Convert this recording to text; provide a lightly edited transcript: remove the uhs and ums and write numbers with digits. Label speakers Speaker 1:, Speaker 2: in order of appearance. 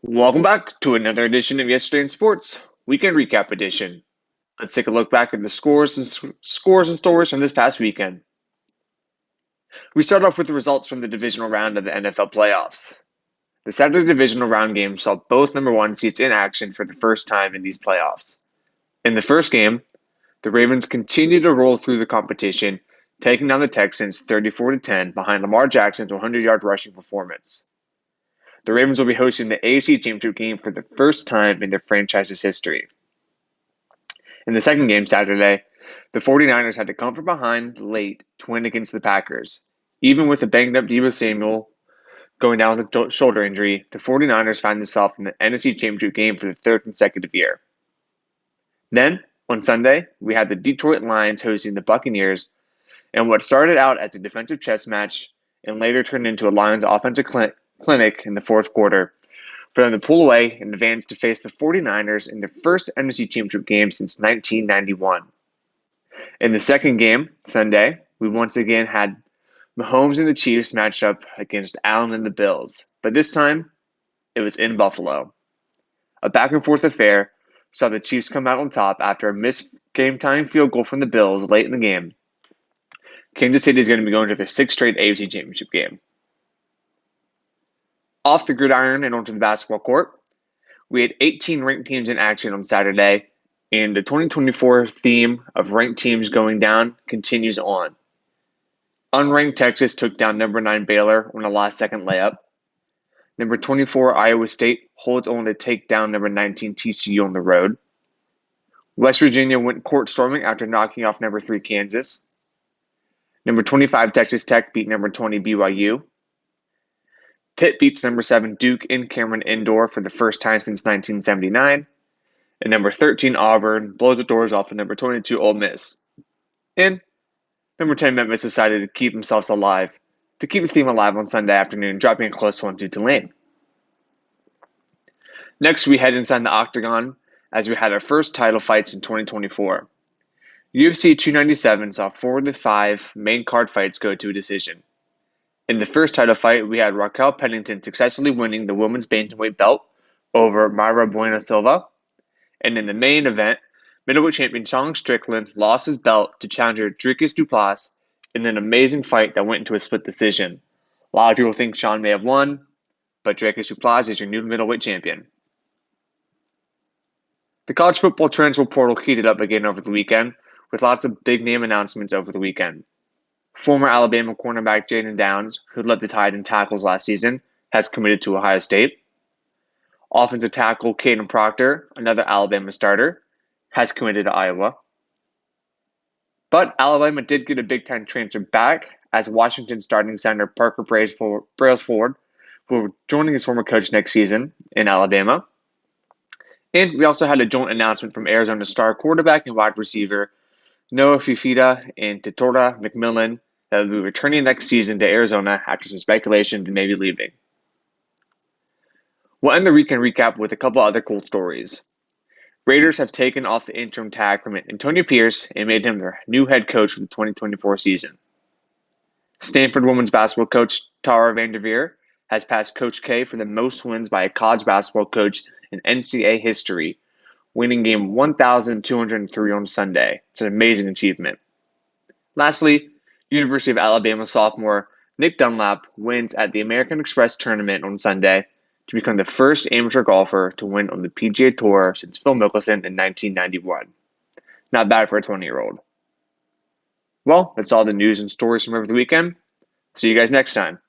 Speaker 1: Welcome back to another edition of Yesterday in Sports Weekend Recap Edition. Let's take a look back at the scores and stories from this past weekend. We start off with the results from the divisional round of the NFL playoffs. The Saturday divisional round game saw both number one seeds in action for the first time in these playoffs. In the first game, the Ravens continued to roll through the competition, taking down the Texans 34-10 behind Lamar Jackson's 100-yard rushing performance. The Ravens will be hosting the AFC Championship game for the first time in their franchise's history. In the second game Saturday, the 49ers had to come from behind late to win against the Packers. Even with a banged-up Deebo Samuel going down with a shoulder injury, the 49ers found themselves in the NFC Championship game for the third consecutive year. Then, on Sunday, we had the Detroit Lions hosting the Buccaneers, and what started out as a defensive chess match and later turned into a Lions offensive clinic in the fourth quarter for them to pull away and advance to face the 49ers in their first NFC Championship game since 1991. In the second game, Sunday, we once again had Mahomes and the Chiefs match up against Allen and the Bills, but this time it was in Buffalo. A back-and-forth affair saw the Chiefs come out on top after a missed game-tying field goal from the Bills late in the game. Kansas City is going to be going to their sixth straight AFC Championship game. Off the gridiron and onto the basketball court, we had 18 ranked teams in action on Saturday, and the 2024 theme of ranked teams going down continues on. Unranked Texas took down number 9 Baylor on a last-second layup. Number 24 Iowa State holds on to take down number 19 TCU on the road. West Virginia went court storming after knocking off number 3 Kansas. Number 25 Texas Tech beat number 20 BYU. Pitt beats number 7 Duke in Cameron Indoor for the first time since 1979. And number 13 Auburn blows the doors off of number 22 Ole Miss. And number 10 Memphis decided to keep themselves alive, to keep the theme alive on Sunday afternoon, dropping a close one to Tulane. Next, we head inside the Octagon as we had our first title fights in 2024. UFC 297 saw 4 of the 5 main card fights go to a decision. In the first title fight, we had Raquel Pennington successfully winning the women's bantamweight belt over Mayra Bueno Silva. And in the main event, middleweight champion Sean Strickland lost his belt to challenger Dricus Duplass in an amazing fight that went into a split decision. A lot of people think Sean may have won, but Dricus Duplass is your new middleweight champion. The college football transfer portal heated up again over the weekend, with lots of big name announcements over the weekend. Former Alabama cornerback Jaden Downs, who led the Tide in tackles last season, has committed to Ohio State. Offensive tackle Caden Proctor, another Alabama starter, has committed to Iowa. But Alabama did get a big-time transfer back as Washington starting center Parker Brailsford will be joining his former coach next season in Alabama. And we also had a joint announcement from Arizona star quarterback and wide receiver Noah Fifita and Tatora McMillan that will be returning next season to Arizona after some speculation they may be leaving. We'll end the weekend recap with a couple other cool stories. Raiders have taken off the interim tag from Antonio Pierce and made him their new head coach for the 2024 season. Stanford women's basketball coach Tara Vanderveer has passed Coach K for the most wins by a college basketball coach in NCAA history, winning game 1,203 on Sunday. It's an amazing achievement. Lastly, University of Alabama sophomore Nick Dunlap wins at the American Express tournament on Sunday to become the first amateur golfer to win on the PGA Tour since Phil Mickelson in 1991. Not bad for a 20-year-old. Well, that's all the news and stories from over the weekend. See you guys next time.